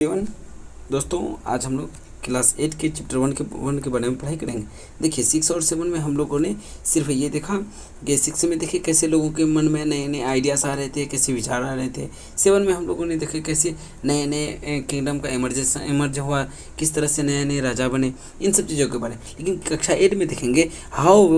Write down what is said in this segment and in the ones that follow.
एवं दोस्तों, आज हम लोग क्लास 8 के चैप्टर वन के बारे में पढ़ाई करेंगे। देखिए 6 और 7 में हम लोगों ने सिर्फ ये देखा कि 6 में देखिए कैसे लोगों के मन में नए नए आइडियाज़ आ रहे थे, कैसे विचार आ रहे थे। 7 में हम लोगों ने देखे कैसे नए नए किंगडम का इमर्ज हुआ, किस तरह से नए नए राजा बने, इन सब चीज़ों के बारे में। लेकिन कक्षा 8 में देखेंगे हाउ,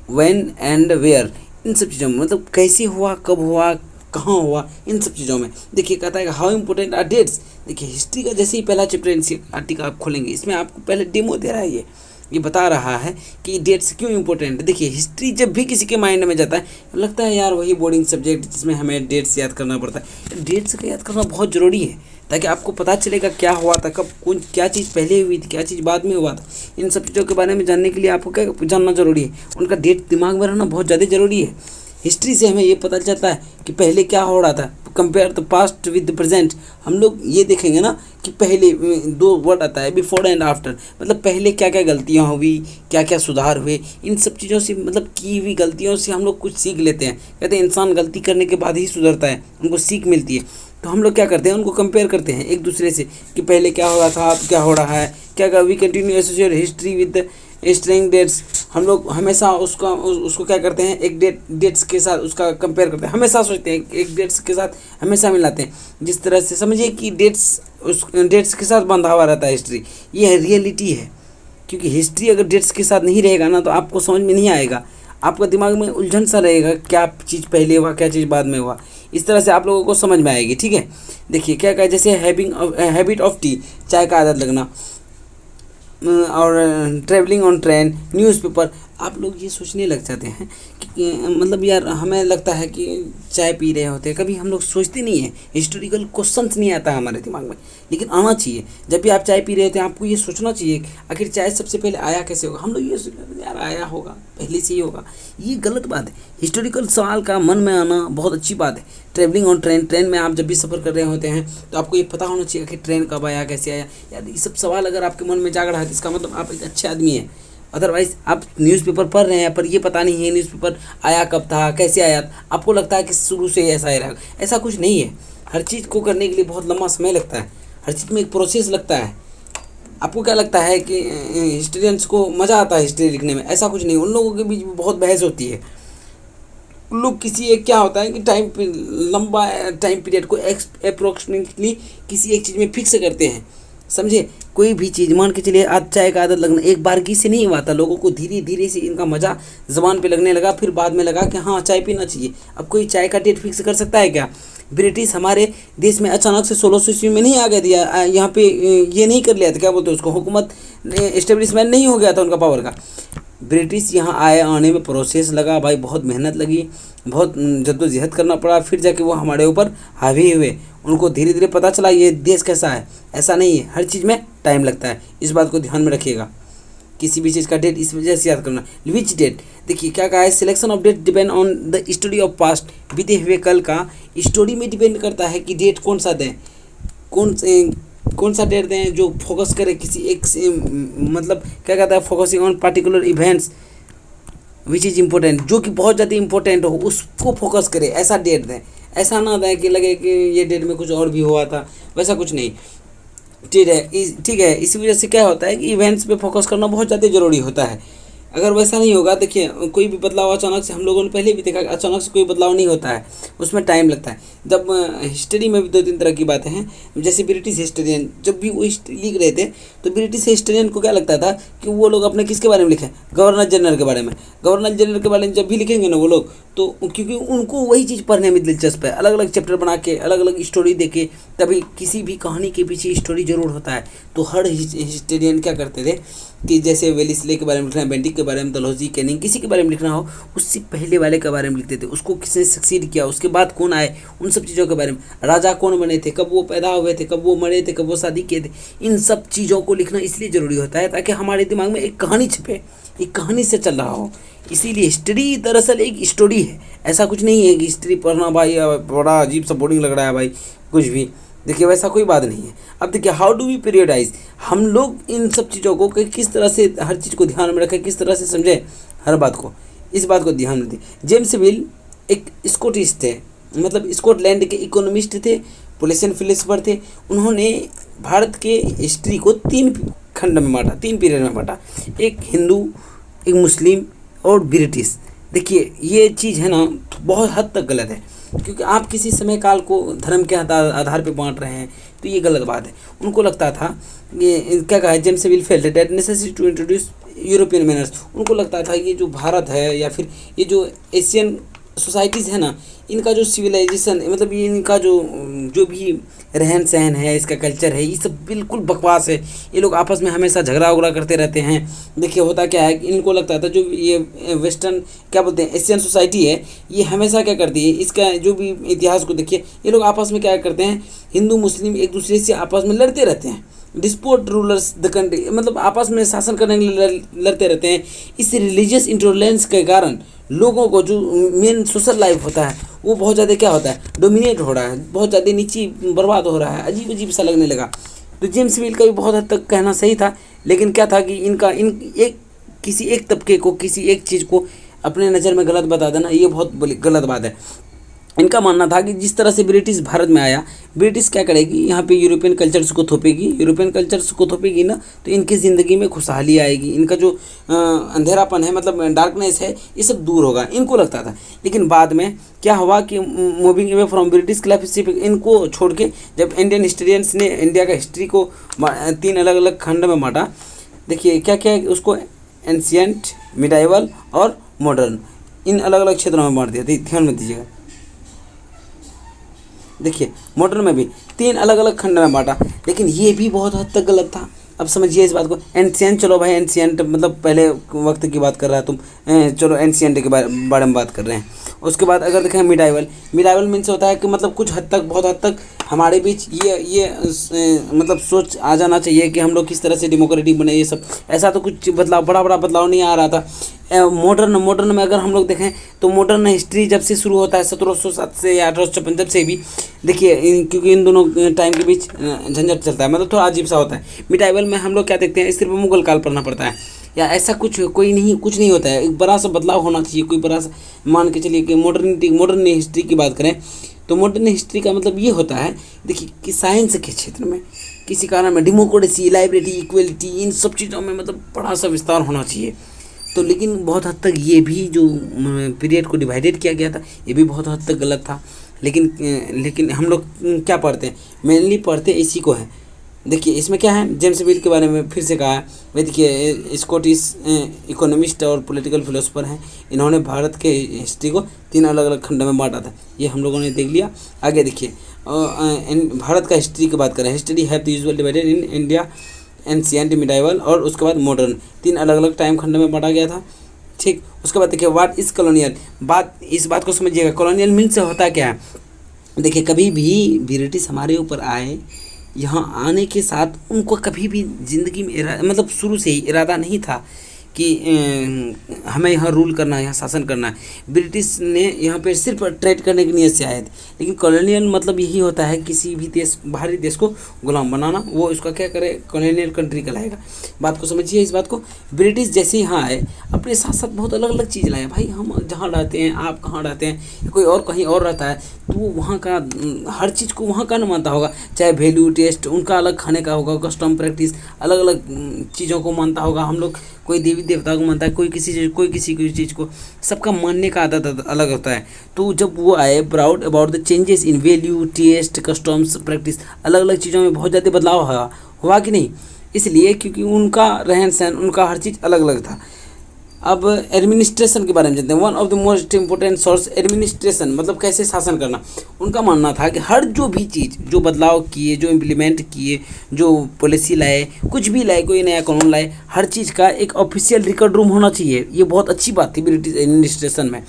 व्हेन एंड वेयर, इन सब चीज़ों में, मतलब कैसे हुआ, कब हुआ, कहाँ हुआ, इन सब चीज़ों में। देखिए कहता है हाउ इंपॉर्टेंट आर डेट्स। देखिए हिस्ट्री का जैसे ही पहला चैप्टर एनसीईआरटी का आप खोलेंगे, इसमें आपको पहले डेमो दे रहा है, ये बता रहा है कि डेट्स क्यों इंपॉर्टेंट है। देखिए हिस्ट्री जब भी किसी के माइंड में जाता है लगता है यार वही बोर्डिंग सब्जेक्ट जिसमें हमें डेट्स याद करना पड़ता है। डेट्स का याद करना बहुत ज़रूरी है ताकि आपको पता चलेगा क्या हुआ था, कब कौन क्या चीज़ पहले हुई थी, क्या चीज़ बाद में हुआ था। इन सब चीज़ों के बारे में जानने के लिए आपको क्या जानना ज़रूरी है, उनका डेट दिमाग में रहना बहुत ज़्यादा ज़रूरी है। हिस्ट्री से हमें ये पता चलता है कि पहले क्या हो रहा था, compare the past with the present. हम लोग ये देखेंगे ना कि पहले दो वर्ड आता है बिफोर एंड आफ्टर, मतलब पहले क्या क्या गलतियाँ हुई, क्या क्या सुधार हुए, इन सब चीज़ों से, मतलब की हुई गलतियों से हम लोग कुछ सीख लेते हैं। कहते हैं इंसान गलती करने के बाद ही सुधरता है, उनको सीख मिलती है। तो हम लोग क्या करते हैं, उनको कंपेयर करते हैं एक दूसरे से कि पहले क्या हो रहा था, अब क्या हो रहा है, क्या we continue associate history with string dates. हम लोग हमेशा उसको क्या करते हैं, एक डेट्स के साथ उसका कंपेयर करते हैं, हमेशा सोचते हैं एक डेट्स के साथ हमेशा मिलाते हैं। जिस तरह से समझिए कि डेट्स के साथ बंधा हुआ रहता है हिस्ट्री, ये है रियलिटी है। क्योंकि हिस्ट्री अगर डेट्स के साथ नहीं रहेगा ना तो आपको समझ में नहीं आएगा, आपका दिमाग में उलझन सा रहेगा, क्या चीज़ पहले हुआ, क्या चीज़ बाद में हुआ। इस तरह से आप लोगों को समझ में आएगी, ठीक है। देखिए क्या क्या, जैसे हैबिट ऑफ टी, चाय का आदत लगना, और ट्रैवलिंग ऑन ट्रेन, न्यूज़पेपर। आप लोग ये सोचने लग जाते हैं कि मतलब यार हमें लगता है कि चाय पी रहे होते हैं, कभी हम लोग सोचते नहीं है, हिस्टोरिकल क्वेश्चंस नहीं आता हमारे दिमाग में, लेकिन आना चाहिए। जब भी आप चाय पी रहे होते हैं आपको ये सोचना चाहिए आखिर चाय सबसे पहले आया कैसे होगा। हम लोग ये सोचते यार आया होगा, पहले से ही होगा, ये गलत बात है। हिस्टोरिकल सवाल का मन में आना बहुत अच्छी बात है। ट्रैवलिंग ऑन ट्रेन, ट्रेन में आप जब भी सफ़र कर रहे होते हैं तो आपको ये पता होना चाहिए कि ट्रेन कब आया, कैसे आया। यार ये सब सवाल अगर आपके मन में जाग रहा है तो इसका मतलब आप एक अच्छे आदमी हैं। अदरवाइज़ आप न्यूज़पेपर पढ़ रहे हैं पर ये पता नहीं है न्यूज़पेपर आया कब था, कैसे आया, आपको लगता है कि शुरू से ऐसा ही रहा। ऐसा कुछ नहीं है। हर चीज़ को करने के लिए बहुत लंबा समय लगता है, हर चीज़ में एक प्रोसेस लगता है। आपको क्या लगता है कि हिस्टोरियंस को मज़ा आता है हिस्ट्री लिखने में? ऐसा कुछ नहीं, उन लोगों के बीच में बहुत बहस होती है। उन लोग किसी एक क्या होता है कि लंबा टाइम पीरियड को अप्रोक्सीमेटली किसी एक चीज़ में फिक्स करते हैं, समझे। कोई भी चीज़ मान के चलिए, आज चाय का आदत लगना एक बार की से नहीं हुआ था, लोगों को धीरे धीरे से इनका मज़ा ज़बान पे लगने लगा, फिर बाद में लगा कि हाँ चाय पीना चाहिए। अब कोई चाय का डेट फिक्स कर सकता है क्या? ब्रिटिश हमारे देश में अचानक से 1600 ईस्वी में नहीं आ गया दिया, यहाँ पे ये नहीं कर लिया था, क्या बोलते हैं उसको, हुकूमत इस्टेब्लिशमेंट नहीं हो गया था उनका पावर का। ब्रिटिश यहाँ आने में प्रोसेस लगा भाई, बहुत मेहनत लगी, बहुत जद्दोजहद करना पड़ा, फिर जाके वो हमारे ऊपर हावी हुए। उनको धीरे धीरे पता चला ये देश कैसा है। ऐसा नहीं है, हर चीज़ में टाइम लगता है, इस बात को ध्यान में रखिएगा। किसी भी चीज़ का डेट इस वजह से याद करना। विच डेट, देखिए क्या कहा है, selection of date depend on the study of past. बीते हुए कल का स्टोरी में डिपेंड करता है कि डेट कौन सा दें, कौन सा डेट दें जो फोकस करे किसी एक से, मतलब क्या कहता है, focusing on particular events which is important, जो कि बहुत ज़्यादा इंपॉर्टेंट हो उसको फोकस करे, ऐसा डेट दें। ऐसा ना दें कि लगे कि ये डेट में कुछ और भी हुआ था, वैसा कुछ नहीं, ठीक है। इसी वजह से क्या होता है कि इवेंट्स पे फोकस करना बहुत ज़्यादा ज़रूरी होता है। अगर वैसा नहीं होगा, देखिए कोई भी बदलाव अचानक से, हम लोगों ने पहले भी देखा अचानक से कोई बदलाव नहीं होता है, उसमें टाइम लगता है। जब हिस्ट्री में भी 2-3 तरह की बातें हैं, जैसे ब्रिटिश हिस्टोरियन जब भी वो हिस्ट्री लिख रहे थे तो ब्रिटिश हिस्टोरियन को क्या लगता था कि वो लोग अपने किसके बारे में लिखें, गवर्नर जनरल के बारे में। गवर्नर जनरल के बारे में जब भी लिखेंगे ना वो लोग, तो क्योंकि उनको वही चीज़ पढ़ने में दिलचस्प है, अलग अलग चैप्टर बना के अलग अलग स्टोरी दे के, तभी किसी भी कहानी के पीछे स्टोरी जरूर होता है। तो हर हिस्टोरियन क्या करते थे कि जैसे वेलिस्ले के बारे में लिखना है, बेंटिक के बारे में, डलहौजी, कैनिंग, किसी के बारे में लिखना हो, उससे पहले वाले के बारे में लिखते थे, उसको किसने सक्सीड किया, उसके बाद कौन आए, उन सब चीज़ों के बारे में, राजा कौन बने थे, कब वो पैदा हुए थे, कब वो मरे थे, कब वो शादी किए थे। इन सब चीज़ों को लिखना इसलिए ज़रूरी होता है ताकि हमारे दिमाग में एक कहानी छिपे, एक कहानी से चल रहा हो। इसीलिए हिस्ट्री दरअसल एक स्टोरी है, ऐसा कुछ नहीं है कि हिस्ट्री पढ़ना भाई बड़ा अजीब सा बोरिंग लग रहा है भाई, कुछ भी। देखिए वैसा कोई बात नहीं है। अब देखिए हाउ डू वी पीरियडाइज, हम लोग इन सब चीज़ों को किस तरह से हर चीज़ को ध्यान में रखें, किस तरह से समझें हर बात को, इस बात को ध्यान में दें। जेम्स विल एक स्कॉटिश थे, मतलब स्कॉटलैंड के इकोनॉमिस्ट थे, पोलिशियन फिलोसफर थे। उन्होंने भारत के हिस्ट्री को 3 खंड में बांटा, 3 पीरियड में बांटा, एक हिंदू, एक मुस्लिम और ब्रिटिश। देखिए ये चीज़ है ना बहुत हद तक गलत है, क्योंकि आप किसी समय काल को धर्म के आधार पे बांट रहे हैं, तो ये गलत बात है। उनको लगता था ये क्या कहा, James Mill felt that necessity to introduce European manners. उनको लगता था ये जो भारत है या फिर ये जो एशियन सोसाइटीज़ है ना, इनका जो सिविलाइजेशन मतलब ये इनका जो भी रहन सहन है, इसका कल्चर है, ये सब बिल्कुल बकवास है। ये लोग आपस में हमेशा झगड़ा उगड़ा करते रहते हैं। देखिए होता क्या है, इनको लगता था जो ये वेस्टर्न क्या बोलते हैं एशियन सोसाइटी है, ये हमेशा क्या करती है, इसका जो भी इतिहास को देखिए, ये लोग आपस में क्या करते हैं, हिंदू मुस्लिम एक दूसरे से आपस में लड़ते रहते हैं। डिस्पोट रूलर्स द कंट्री मतलब आपस में शासन करने के लिए लड़ते रहते हैं। इस रिलीजियस इंटॉलरेंस के कारण लोगों को जो मेन सोशल लाइफ होता है वो बहुत ज़्यादा क्या होता है, डोमिनेट हो रहा है, बहुत ज़्यादा नीची बर्बाद हो रहा है, अजीब अजीब सा लगने लगा। तो जेम्स मिल का भी बहुत हद तक कहना सही था, लेकिन क्या था कि किसी एक तबके को, किसी एक चीज़ को अपने नज़र में गलत बता देना, ये बहुत बड़ी गलत बात है। इनका मानना था कि जिस तरह से ब्रिटिश भारत में आया, ब्रिटिश क्या करेगी, यहाँ पे यूरोपियन कल्चर्स को थोपेगी, यूरोपियन कल्चर्स को थोपेगी ना, तो इनकी ज़िंदगी में खुशहाली आएगी, इनका जो अंधेरापन है मतलब डार्कनेस है, ये सब दूर होगा, इनको लगता था। लेकिन बाद में क्या हुआ कि मूविंग अवे फ्रॉम ब्रिटिश क्लैसिक, इनको छोड़ के जब इंडियन हिस्टोरियंस ने इंडिया का हिस्ट्री को 3 अलग अलग खंड में बांटा, देखिए क्या क्या उसको एंशियंट, मिडाइवल और मॉडर्न, इन अलग अलग क्षेत्रों में बांट दिया। ध्यान में दीजिएगा, देखिए मॉडर्न में भी 3 अलग अलग खंड में बांटा, लेकिन ये भी बहुत हद तक गलत था। अब समझिए इस बात को। एंशियंट, चलो भाई एंशियंट मतलब पहले वक्त की बात कर रहा है तुम, चलो एंशियंट के बारे में बात कर रहे हैं। उसके बाद अगर देखें मिडाइवल, मिडाइवल मीन्स होता है कि मतलब कुछ हद तक, बहुत हद तक हमारे बीच ये मतलब सोच आ जाना चाहिए कि हम लोग किस तरह से डेमोक्रेटिक बने, ये सब ऐसा तो कुछ बदलाव, बड़ा बदलाव नहीं आ रहा था। मॉडर्न में अगर हम लोग देखें तो मॉडर्न हिस्ट्री जब से शुरू होता है 1707 से या 1856 जब से भी, देखिए क्योंकि इन दोनों टाइम के बीच झंझट चलता है, मतलब थोड़ा अजीब सा होता है। मिडाइवल में हम लोग क्या देखते हैं, सिर्फ मुगल काल पढ़ना पड़ता है या ऐसा कुछ कुछ नहीं होता है, एक बड़ा सा बदलाव होना चाहिए, कोई बड़ा सा मान के चलिए कि मॉडर्न हिस्ट्री की बात करें तो मॉडर्न हिस्ट्री का मतलब ये होता है, देखिए कि साइंस के क्षेत्र में किसी कारण में डेमोक्रेसी, लाइब्रेरी, इक्वलिटी, इन सब चीज़ों में मतलब बड़ा सा विस्तार होना चाहिए। तो लेकिन बहुत हद तक ये भी जो पीरियड को डिवाइडेड किया गया था, ये भी बहुत हद तक गलत था। लेकिन हम लोग क्या पढ़ते हैं, मेनली पढ़ते इसी को है। देखिए इसमें क्या है, जेम्स मिल के बारे में फिर से कहा है। वे देखिए स्कॉटिश इकोनॉमिस्ट और पॉलिटिकल फिलोसफर हैं, इन्होंने भारत के हिस्ट्री को 3 अलग अलग खंड में बांटा था, ये हम लोगों ने देख लिया। आगे देखिए भारत का हिस्ट्री की बात करें, history have the usual divided in India ancient, medieval और उसके बाद मॉडर्न, 3 अलग अलग टाइम खंड में बांटा गया था। ठीक, उसके बाद देखिए व्हाट इज़ कॉलोनियल, इस बात को समझिएगा, कॉलोनियल मीन्स से होता क्या है। देखिए कभी भी ब्रिटिश हमारे ऊपर आए, यहाँ आने के साथ उनको कभी भी ज़िंदगी में मतलब शुरू से ही इरादा नहीं था कि हमें यहाँ रूल करना है, यहाँ शासन करना है। ब्रिटिश ने यहाँ पे सिर्फ ट्रेड करने की नीयत से आए थे। लेकिन कॉलोनियल मतलब यही होता है किसी भी देश, बाहरी देश को गुलाम बनाना, वो इसका क्या करे, कॉलोनियल कंट्री कहलाएगा। बात को समझिए इस बात को। ब्रिटिश जैसे यहाँ आए अपने साथ साथ बहुत अलग अलग चीज़ लाए। भाई हम जहाँ रहते हैं, आप कहाँ रहते हैं, कोई और कहीं और रहता है, तो वो वहाँ का हर चीज़ को वहाँ का न मानता होगा, चाहे वैल्यू, टेस्ट उनका अलग खाने का होगा, कस्टम, प्रैक्टिस अलग अलग चीज़ों को मानता होगा। हम लोग कोई देवी देवता को मानता है, कोई किसी चीज़ को, सबका मानने का आदत अलग होता है। तो जब वो आए, proud about the changes in value, taste, customs, practice, अलग अलग चीज़ों में बहुत ज़्यादा बदलाव हुआ कि नहीं, इसलिए क्योंकि उनका रहन सहन, उनका हर चीज़ अलग अलग था। अब एडमिनिस्ट्रेशन के बारे में जानते हैं। One of the most important source administration मतलब कैसे शासन करना। उनका मानना था कि हर जो भी चीज़, जो बदलाव किए, जो इम्प्लीमेंट किए, जो पॉलिसी लाए, कुछ भी लाए, कोई नया कानून लाए, हर चीज़ का एक ऑफिशियल रिकॉर्ड रूम होना चाहिए। ये बहुत अच्छी बात थी ब्रिटिश एडमिनिस्ट्रेशन में।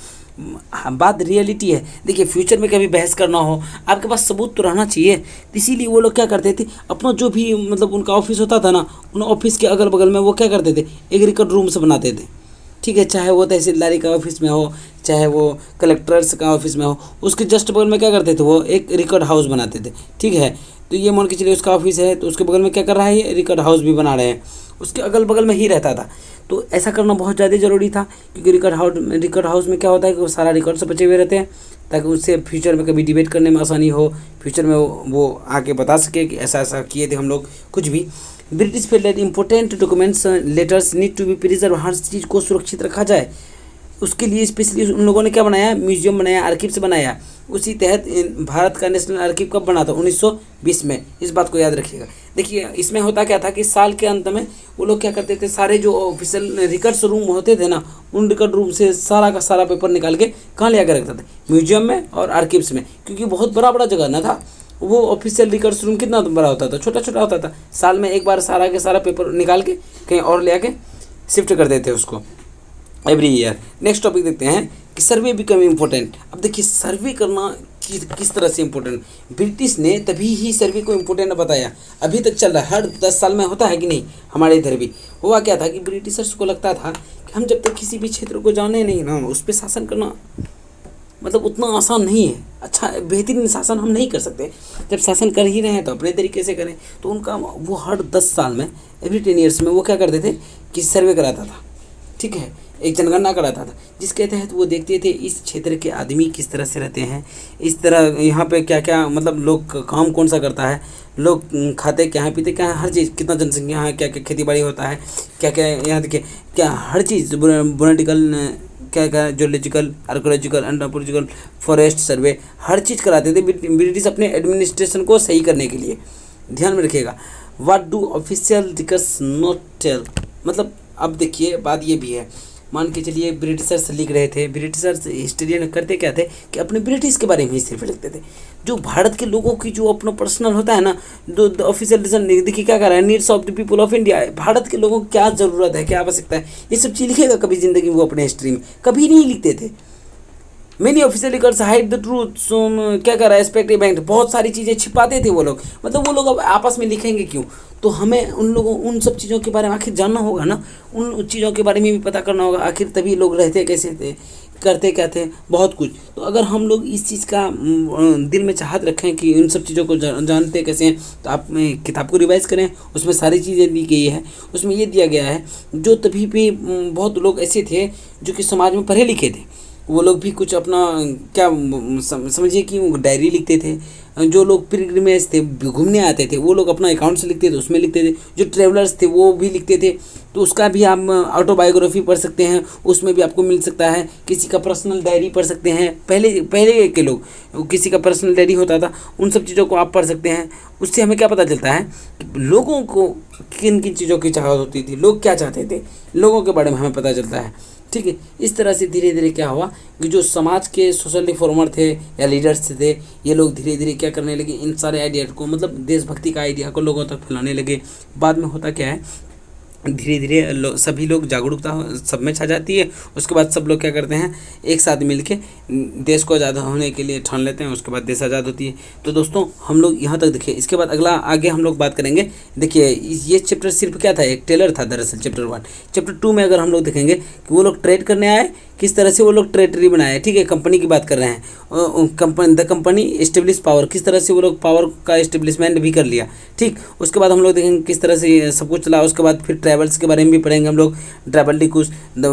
बात रियलिटी है। देखिए फ्यूचर में कभी बहस करना हो, आपके पास सबूत तो रहना चाहिए। इसीलिए वो लोग क्या करते थे, अपना जो भी मतलब उनका ऑफिस होता था ना, उन ऑफिस के अगल बगल में वो क्या करते थे, एक रिकॉर्ड रूम से बनाते थे। ठीक है, चाहे वो तहसीलदारी का ऑफिस में हो, चाहे वो कलेक्टर्स का ऑफिस में हो, उसके जस्ट बगल में क्या करते थे, वो एक रिकॉर्ड हाउस बनाते थे। ठीक है, तो ये मान के चलिए उसका ऑफिस है, तो उसके बगल में क्या कर रहा है, ये रिकॉर्ड हाउस भी बना रहे हैं, उसके अगल बगल में ही रहता था। तो ऐसा करना बहुत ज़्यादा ज़रूरी था, क्योंकि रिकॉर्ड हाउस में क्या होता है कि वो सारा रिकॉर्ड से बचे हुए रहते हैं, ताकि उससे फ्यूचर में कभी डिबेट करने में आसानी हो, फ्यूचर में वो आके बता सके कि ऐसा ऐसा किए थे हम लोग कुछ भी। British felt that important documents letters need to be preserve, हर चीज़ को सुरक्षित रखा जाए, उसके लिए स्पेशली उन लोगों ने क्या बनाया, म्यूजियम बनाया, आर्किव्स बनाया। उसी तहत भारत का नेशनल आर्किव कब बना था, 1920 में। इस बात को याद रखिएगा। देखिए इसमें होता क्या था कि साल के अंत में वो लोग क्या करते थे, सारे जो ऑफिशियल रिकॉर्ड्स रूम होते थे ना, उन रिकॉर्ड रूम से सारा का सारा पेपर निकाल के कहाँ ले आकर रखते थे, म्यूजियम में और आर्किव्स में, क्योंकि बहुत बड़ा बड़ा जगह ना था। वो ऑफिशियल रिकॉर्ड्स रूम कितना बड़ा होता था, छोटा छोटा होता था। साल में एक बार सारा के सारा पेपर निकाल के कहीं और ले आके शिफ्ट कर देते उसको एवरी ईयर। नेक्स्ट टॉपिक देखते हैं कि सर्वे बिकम इम्पोर्टेंट। अब देखिए सर्वे करना किस तरह से इम्पोर्टेंट, ब्रिटिश ने तभी ही सर्वे को इम्पोर्टेंट बताया। अभी तक चल रहा है, हर 10 साल में होता है कि नहीं, हमारे इधर भी हुआ क्या था कि ब्रिटिशर्स को लगता था कि हम जब तक किसी भी क्षेत्र को जाने नहीं ना, उस पर शासन करना मतलब उतना आसान नहीं है। अच्छा बेहतरीन शासन हम नहीं कर सकते, जब शासन कर ही रहे हैं तो अपने तरीके से करें। तो उनका वो हर 10 साल में, एवरी 10 ईयर्स में वो क्या करते थे कि सर्वे कराता था, ठीक है, एक जनगणना कराता था, जिसके तहत वो देखते थे इस क्षेत्र के आदमी किस तरह से रहते हैं, इस तरह यहाँ पे क्या क्या मतलब लोग काम कौन सा करता है, लोग खाते क्या हैं, पीते क्या हैं, हर चीज़, कितना जनसंख्या है, क्या क्या खेती बाड़ी होता है, क्या क्या यहाँ देखिए क्या हर चीज़, बोनेटिकल क्या क्या zoological, archaeological, anthropological, forest survey, हर चीज़ कराते थे ब्रिटिश अपने एडमिनिस्ट्रेशन को सही करने के लिए। ध्यान में रखिएगा। What do official records not tell, मतलब अब देखिए बात ये भी है, मान के चलिए ब्रिटिशर्स लिख रहे थे, ब्रिटिशर्स हिस्टोरियन करते क्या थे कि अपने ब्रिटिश के बारे में ही सिर्फ लिखते थे। जो भारत के लोगों की जो अपना पर्सनल होता है ना, जो ऑफिशियल रीजन देखिए क्या कर रहा है, needs of the people of India, Bharat के लोगों को क्या ज़रूरत है, क्या आवश्यकता है, ये सब चीज़ लिखेगा कभी ज़िंदगी में वो अपने हिस्ट्री में कभी नहीं लिखते थे। Many official records hide the truth, क्या कर रहा है, एस्पेक्ट इवेंट, बहुत सारी चीज़ें छिपाते थे वो लोग। मतलब वो लोग अब आपस में लिखेंगे क्यों, तो हमें उन लोगों उन सब चीज़ों के बारे में आखिर जानना होगा ना, उन चीज़ों के बारे में भी पता करना होगा, आखिर तभी लोग रहते कैसे थे, करते क्या थे, बहुत कुछ। तो अगर हम लोग इस चीज़ का दिल में चाहत रखें कि उन सब चीज़ों को जानते कैसे हैं, तो आप किताब को रिवाइज़ करें, उसमें सारी चीज़ें दी गई है। उसमें ये दिया गया है जो तभी भी बहुत लोग ऐसे थे जो कि समाज में पढ़े लिखे थे, वो लोग भी कुछ अपना क्या समझिए कि डायरी लिखते थे। जो लोग पिलग्रिमेज थे, घूमने आते थे, वो लोग अपना अकाउंट्स लिखते थे, उसमें लिखते थे। जो ट्रेवलर्स थे वो भी लिखते थे, तो उसका भी आप ऑटोबायोग्राफी पढ़ सकते हैं, उसमें भी आपको मिल सकता है। किसी का पर्सनल डायरी पढ़ सकते हैं, पहले के लोग किसी का पर्सनल डायरी होता था, उन सब चीज़ों को आप पढ़ सकते हैं। उससे हमें क्या पता चलता है कि लोगों को किन किन चीज़ों की चाहत होती थी, लोग क्या चाहते थे, लोगों के बारे में हमें पता चलता है। ठीक है, इस तरह से धीरे धीरे क्या हुआ कि जो समाज के सोशल रिफॉर्मर थे या लीडर्स थे, ये लोग धीरे धीरे क्या करने लगे, इन सारे आइडिया को, मतलब देशभक्ति का आइडिया को लोगों तक फैलाने लगे। बाद में होता क्या है, धीरे धीरे सभी लोग जागरूकता सब में छा जाती है। उसके बाद सब लोग क्या करते हैं, एक साथ मिलके देश को आज़ाद होने के लिए ठान लेते हैं, उसके बाद देश आज़ाद होती है। तो दोस्तों हम लोग यहाँ तक देखिए, इसके बाद अगला आगे हम लोग बात करेंगे। देखिए ये चैप्टर सिर्फ क्या था, एक टेलर था दरअसल चैप्टर 1। चैप्टर 2 में अगर हम लोग देखेंगे कि वो लोग ट्रेड करने आए, किस तरह से वो लोग ट्रेटरी बनाए, ठीक है, कंपनी की बात कर रहे हैं, द कंपनी एस्टेब्लिश पावर, किस तरह से वो लोग पावर का एस्टेब्लिशमेंट भी कर लिया। ठीक, उसके बाद हम लोग देखेंगे किस तरह से सब कुछ चला। उसके बाद फिर ट्रैवल्स के बारे में भी पढ़ेंगे हम लोग, travel discourse, the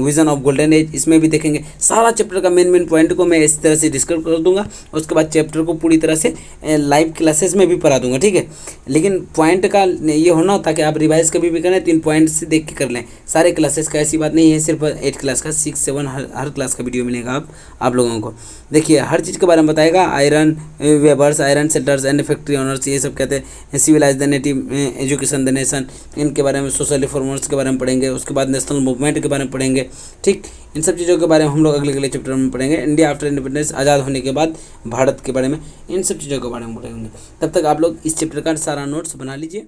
vision of golden age, इसमें भी देखेंगे। सारा चैप्टर का मेन पॉइंट को मैं इस तरह से डिस्कस कर दूंगा। उसके बाद चैप्टर को पूरी तरह से लाइव क्लासेस में भी पढ़ा दूंगा, ठीक है। लेकिन पॉइंट का ये होना ताकि आप रिवाइज कभी भी करें तो इन पॉइंट से देख के कर लें। सारे क्लासेस का ऐसी बात नहीं है, सिर्फ 8 क्लास का, 6 7 हर क्लास का वीडियो मिलेगा आप लोगों को। देखिए हर चीज़ के बारे में बताएगा, iron weavers, iron settlers and factory owners, ये सब कहते हैं, civilize the native, education the nation, इनके बारे में, सोशल रिफॉर्मर्स के बारे में पढ़ेंगे। उसके बाद नेशनल मूवमेंट के बारे में पढ़ेंगे। ठीक, इन सब चीज़ों के बारे में हम लोग अगले चैप्टर में पढ़ेंगे। इंडिया आफ्टर इंडिपेंडेंस, आज़ाद होने के बाद भारत के बारे में, इन सब चीज़ों के बारे में पढ़ेंगे। तब तक आप लोग इस चैप्टर का सारा नोट्स बना लीजिए।